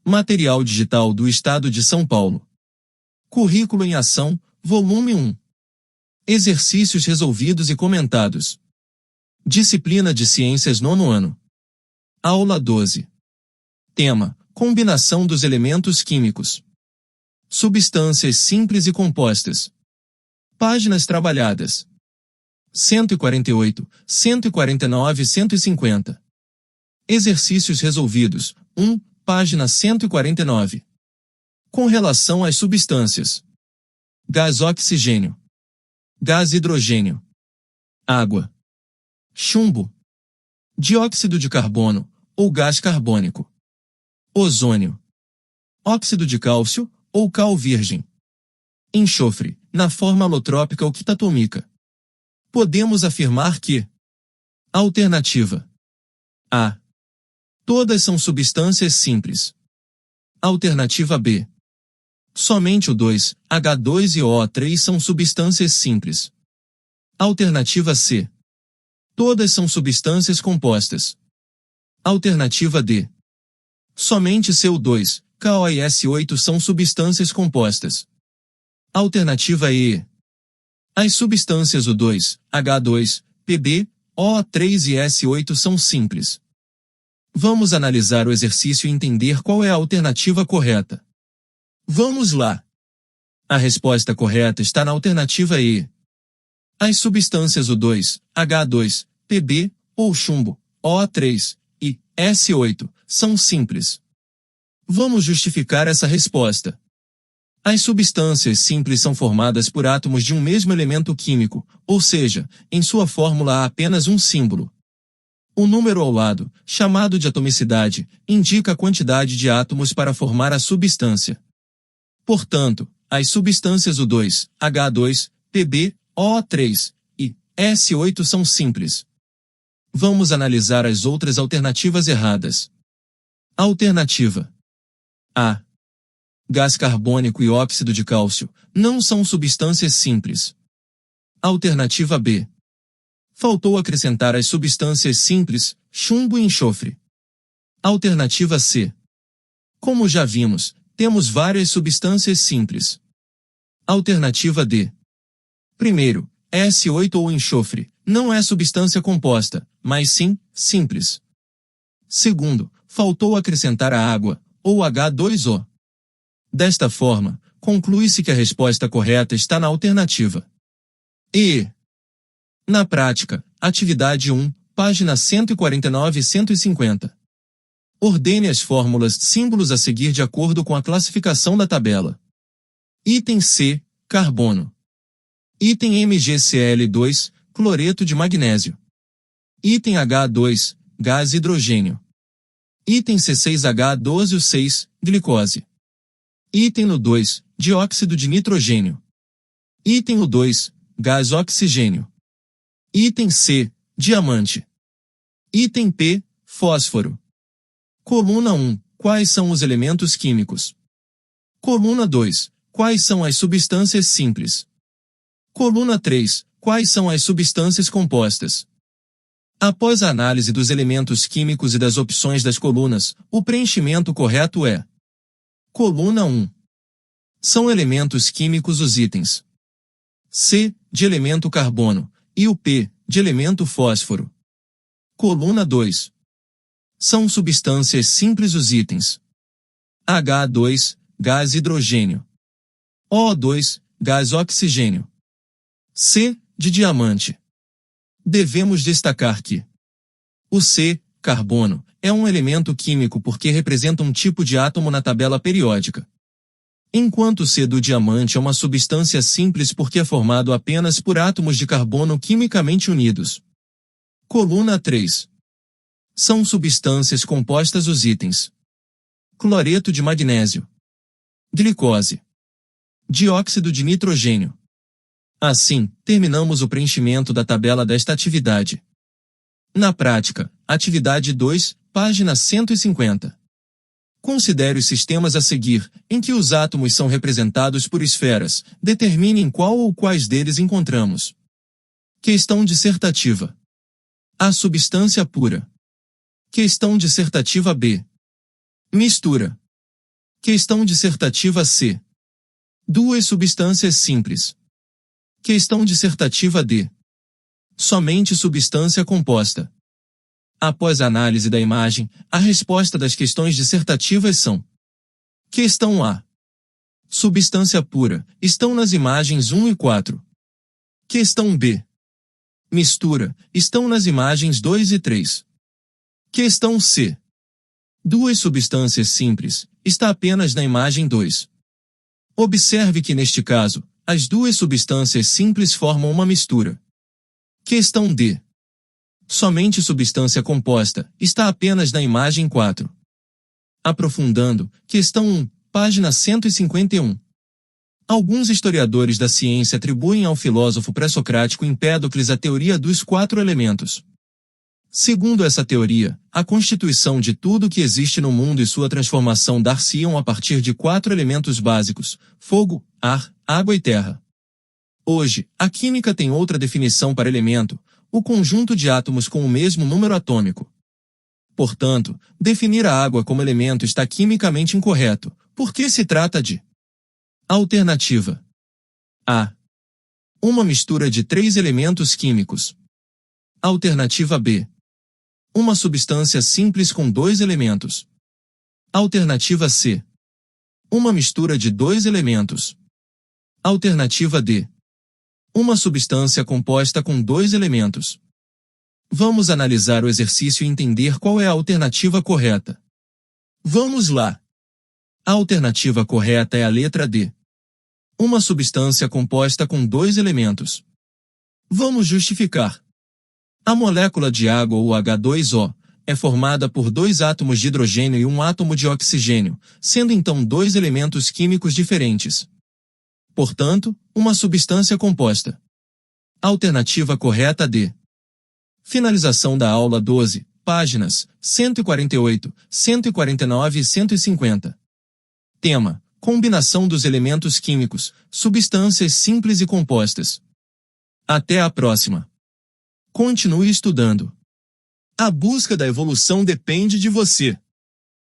Material digital do Estado de São Paulo. Currículo em Ação, volume 1. Exercícios resolvidos e comentados. Disciplina de Ciências 9º ano. Aula 12. Tema: combinação dos elementos químicos. Substâncias simples e compostas. Páginas trabalhadas: 148, 149 e 150. Exercícios resolvidos: 1, página 149. Com relação às substâncias: gás oxigênio, gás hidrogênio, água, chumbo, dióxido de carbono, ou gás carbônico, ozônio, óxido de cálcio, ou cal virgem, enxofre, na forma alotrópica ou quitatômica. Podemos afirmar que: alternativa A. Todas são substâncias simples. Alternativa B. Somente o 2H2 e o O3 são substâncias simples. Alternativa C. Todas são substâncias compostas. Alternativa D. Somente CO2, KO e S8 são substâncias compostas. Alternativa E. As substâncias O2, H2, Pb, O3 e S8 são simples. Vamos analisar o exercício e entender qual é a alternativa correta. Vamos lá. A resposta correta está na alternativa E. As substâncias O2, H2, Pb, ou chumbo, O3 e S8 são simples. Vamos justificar essa resposta. As substâncias simples são formadas por átomos de um mesmo elemento químico, ou seja, em sua fórmula há apenas um símbolo. O número ao lado, chamado de atomicidade, indica a quantidade de átomos para formar a substância. Portanto, as substâncias O2, H2, Pb, O3 e S8 são simples. Vamos analisar as outras alternativas erradas. Alternativa A. Gás carbônico e óxido de cálcio não são substâncias simples. Alternativa B. Faltou acrescentar as substâncias simples, chumbo e enxofre. Alternativa C. Como já vimos, temos várias substâncias simples. Alternativa D. Primeiro, S8 ou enxofre não é substância composta, mas sim, simples. Segundo, faltou acrescentar a água, ou H2O. Desta forma, conclui-se que a resposta correta está na alternativa E. Na prática, atividade 1, página 149 e 150. Ordene as fórmulas símbolos a seguir de acordo com a classificação da tabela. Item C, carbono. Item MgCl2, cloreto de magnésio. Item H2, gás hidrogênio. Item C6H12O6, glicose. Item No2, dióxido de nitrogênio. Item O2, gás oxigênio. Item C, diamante. Item P, fósforo. Coluna 1, quais são os elementos químicos? Coluna 2, quais são as substâncias simples? Coluna 3, quais são as substâncias compostas? Após a análise dos elementos químicos e das opções das colunas, o preenchimento correto é: coluna 1. São elementos químicos os itens C, de elemento carbono, e o P, de elemento fósforo. Coluna 2. São substâncias simples os itens H2, gás hidrogênio. O2, gás oxigênio. C, de diamante. Devemos destacar que o C, carbono, é um elemento químico porque representa um tipo de átomo na tabela periódica. Enquanto o C do diamante é uma substância simples porque é formado apenas por átomos de carbono quimicamente unidos. Coluna 3. São substâncias compostas os itens cloreto de magnésio, glicose, dióxido de nitrogênio. Assim, terminamos o preenchimento da tabela desta atividade. Na prática, atividade 2, página 150. Considere os sistemas a seguir, em que os átomos são representados por esferas, determine em qual ou quais deles encontramos. Questão dissertativa. A substância pura. Questão dissertativa B. Mistura. Questão dissertativa C. Duas substâncias simples. Questão dissertativa D. Somente substância composta. Após a análise da imagem, a resposta das questões dissertativas são: Questão A. Substância pura, estão nas imagens 1 e 4. Questão B. Mistura, estão nas imagens 2 e 3. Questão C. Duas substâncias simples, está apenas na imagem 2. Observe que neste caso, as duas substâncias simples formam uma mistura. Questão D. Somente substância composta, está apenas na imagem 4. Aprofundando, questão 1, página 151. Alguns historiadores da ciência atribuem ao filósofo pré-socrático Empédocles a teoria dos 4 elementos. Segundo essa teoria, a constituição de tudo que existe no mundo e sua transformação dar-se-iam a partir de 4 elementos básicos: fogo, ar, água e terra. Hoje, a química tem outra definição para elemento: o conjunto de átomos com o mesmo número atômico. Portanto, definir a água como elemento está quimicamente incorreto, porque se trata de alternativa A. Uma mistura de 3 elementos químicos. Alternativa B. Uma substância simples com 2 elementos. Alternativa C. Uma mistura de 2 elementos. Alternativa D. Uma substância composta com 2 elementos. Vamos analisar o exercício e entender qual é a alternativa correta. Vamos lá! A alternativa correta é a letra D. Uma substância composta com 2 elementos. Vamos justificar. A molécula de água, ou H2O, é formada por 2 átomos de hidrogênio e 1 átomo de oxigênio, sendo então 2 elementos químicos diferentes. Portanto, uma substância composta. Alternativa correta D. Finalização da aula 12, páginas 148, 149 e 150. Tema: combinação dos elementos químicos, substâncias simples e compostas. Até a próxima. Continue estudando. A busca da evolução depende de você.